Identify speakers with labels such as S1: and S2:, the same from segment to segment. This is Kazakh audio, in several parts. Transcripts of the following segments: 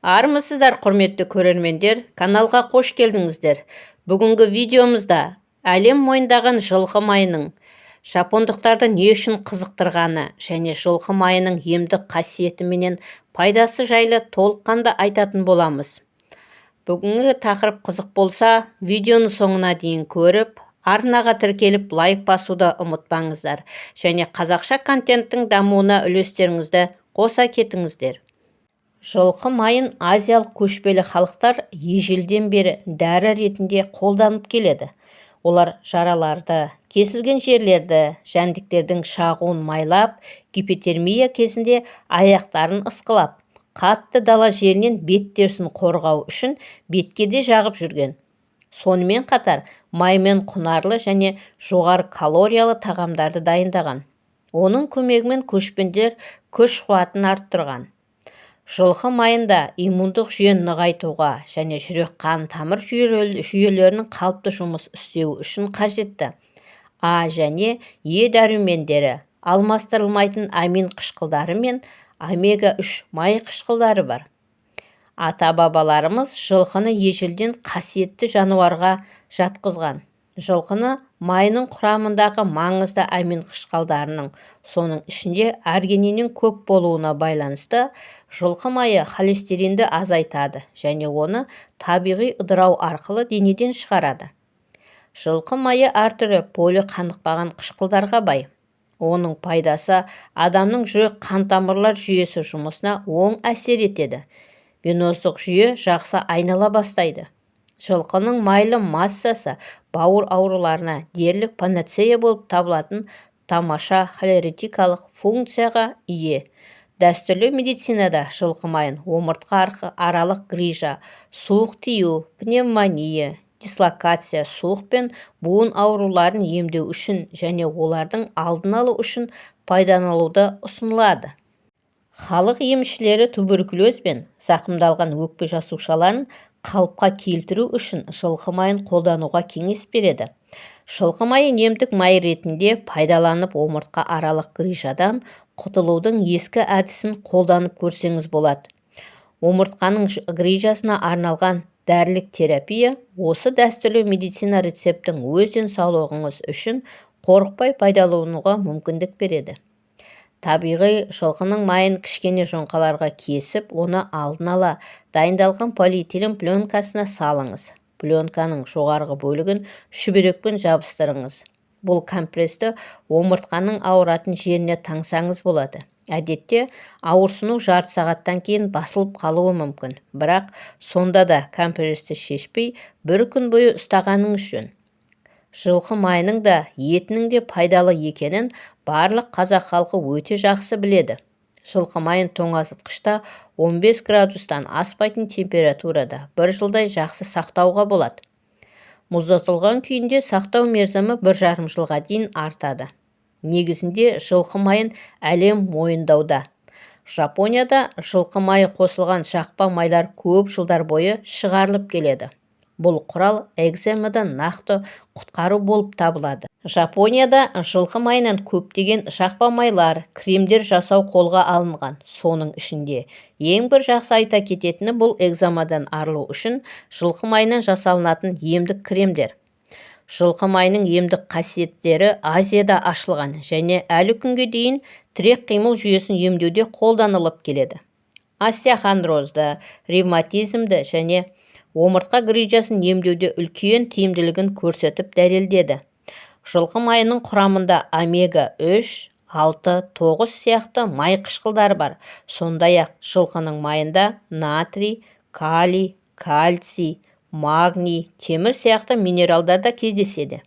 S1: Армысыздар, құрметті көрермендер, каналға қош келдіңіздер. Бүгінгі видеомызда әлем мойындаған жылқы майының жапондықтарды не үшін қызықтырғаны және жылқы майының емдік қасиеті менен пайдасы жайлы толыққанды айтатын боламыз. Бүгінгі тақырып қызық болса, видеоны соңына дейін көріп, арнаға тіркеліп лайк басуды ұмытпаңыздар және қазақша контенттің дамуына үлестеріңізді қоса кетіңіздер. Жылқы майын азиялық көшпелі халықтар ежелден бері дәрі ретінде қолданып келеді. Олар жараларды, кесілген жерлерді, жәндіктердің шағуын майлап, гипотермия кезінде аяқтарын ысқылап, қатты дала желінен бет-терісін қорғау үшін беткеде жағып жүрген. Сонымен қатар маймен құнарлы және жоғары калориялы тағамдарды дайындаған. Оның көмегімен көшпенділер күш-қуатын арттырған. Жылқы майында иммундық жүйені нығайтуға және жүрек-қан тамыр жүйелерінің қалыпты жұмыс істеуі үшін қажетті А және Е дәрумендері, алмастырылмайтын амин қышқылдары мен омега-3 май қышқылдары бар. Ата-бабаларымыз жылқыны ежелден қасиетті жануарға жатқызған. Жылқыны майының құрамындағы маңызды амин қышқылдарының, соның ішінде аргининнің көп болуына байланысты, жылқы майы холестеринді азайтады және оны табиғи ыдырау арқылы денеден шығарады. Жылқы майы әртүрлі полиқанықпаған қышқылдарға бай. Оның пайдасы адамның жүрек-қан тамырлар жүйесі жұмысына оң әсер етеді. Веноздық жүйе жақсы айнала бастайды. Жылқының майлы массасы бауыр ауруларына дерлік панацея болып табылатын тамаша холеретикалық функцияға ие. Дәстүрлі медицинада жылқы майын омыртқа аралық грижа, суық тию, пневмония, дислокация, суық пен буын ауруларын емдеу үшін және олардың алдын алу үшін пайдалануды ұсынылады. Халық емшілері туберкулез бен зақымдалған өкпе жасушаларын қалыпқа келтіру үшін жылқы майын қолдануға кеңес береді. Жылқы майын емдік май ретінде пайдаланып омыртқа аралық грижадан құтылудың ескі әдісін қолданып көрсеңіз болады. Омыртқаның грижасына арналған дәрілік терапия осы дәстүрлі медицина рецептің өз денсаулығыңыз үшін қорықпай пайдалануға мүмкіндік береді. Табиғи жылқының майын кішкене жоңқаларға кесіп, оны алдын ала дайындалған полиэтилен пленкасына салыңыз. Пленканың жоғарғы бөлігін шүберекпен жабыстырыңыз. Бұл компрессті омыртқаның ауыратын жеріне таңсаңыз болады. Әдетте ауырсыну жарты сағаттан кейін басылып қалуы мүмкін, бірақ сонда да компрессті шешпей бір күн бойы ұстағаныңыз жөн. Жылқы майының да етінің де пайдалы екенін барлық қазақ халқы өте жақсы біледі. Жылқы майын тоңазытқышта 15 градустан аспайтын температурада бір жылдай жақсы сақтауға болады. Мұздатылған күйінде сақтау мерзімі 1,5 жылға дейін артады. Негізінде жылқы майын әлем мойындауда. Жапонияда жылқы майы қосылған жақпа майлар көп жылдар бойы шығарылып келеді. Бұл құрал экземадан нақты құтқару болып табылады. Жапонияда жылқы майынан көптеген жақпа майлар, кремдер жасау қолға алынған. Соның ішінде ең бір жақсы айта кететіні бұл экземадан арылу үшін жылқы майынан жасалынатын емдік кремдер. Жылқы майының емдік қасиеттері Азияда ашылған және әлі күнге дейін тірек қимыл жүйесін емдеуде қолданылып келеді. Остеохондрозды, ревматизмді және омыртқа грижасын емдеуде үлкен тиімділігін көрсетіп дәлелдеді. Жылқы майының құрамында омега-3, 6, 9 сияқты май қышқылдары бар. Сондай-ақ жылқының майында натрий, калий, кальций, магний, темір сияқты минералдар да кездеседі.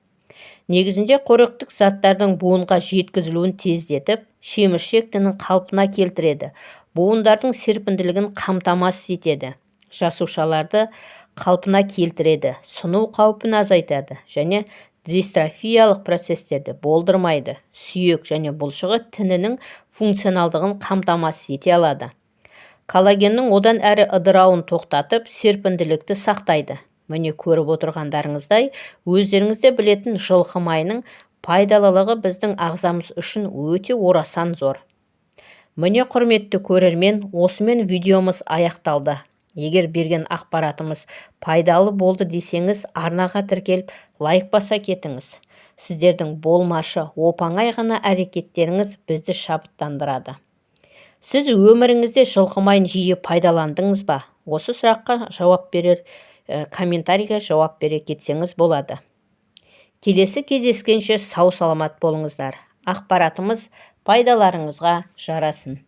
S1: Негізінде қоректік заттардың буынға жеткізілуін тездетіп, шеміршектінің қалпына келтіреді. Буындардың серпінділігін қамтамасыз етеді. Жасушаларды қалпына келтіреді, сыну қаупін азайтады және дистрофиялық процестерді болдырмайды. Сүйек және бұлшығы тінінің функционалдығын қамтамасыз ете алады. Коллагеннің одан әрі ыдырауын тоқтатып, серпінділікті сақтайды. Міне көріп отырғандарыңыздай, өздеріңізде білетін жылқы майының пайдалылығы біздің ағзамыз үшін өте орасан зор. Міне құрметті көрермен, осымен видеомыз аяқталды. Егер берген ақпаратымыз пайдалы болды десеңіз, арнаға тіркеліп лайк баса кетіңіз. Сіздердің болмашы, оп-оңай ғана әрекеттеріңіз бізді шабыттандырады. Сіз өміріңізде жылқы майын жиі пайдаландыңыз ба? Осы сұраққа комментарийге жауап бере кетсеңіз болады. Келесі кездескенше сау саламат болыңыздар. Ақпаратымыз пайдаларыңызға жарасын.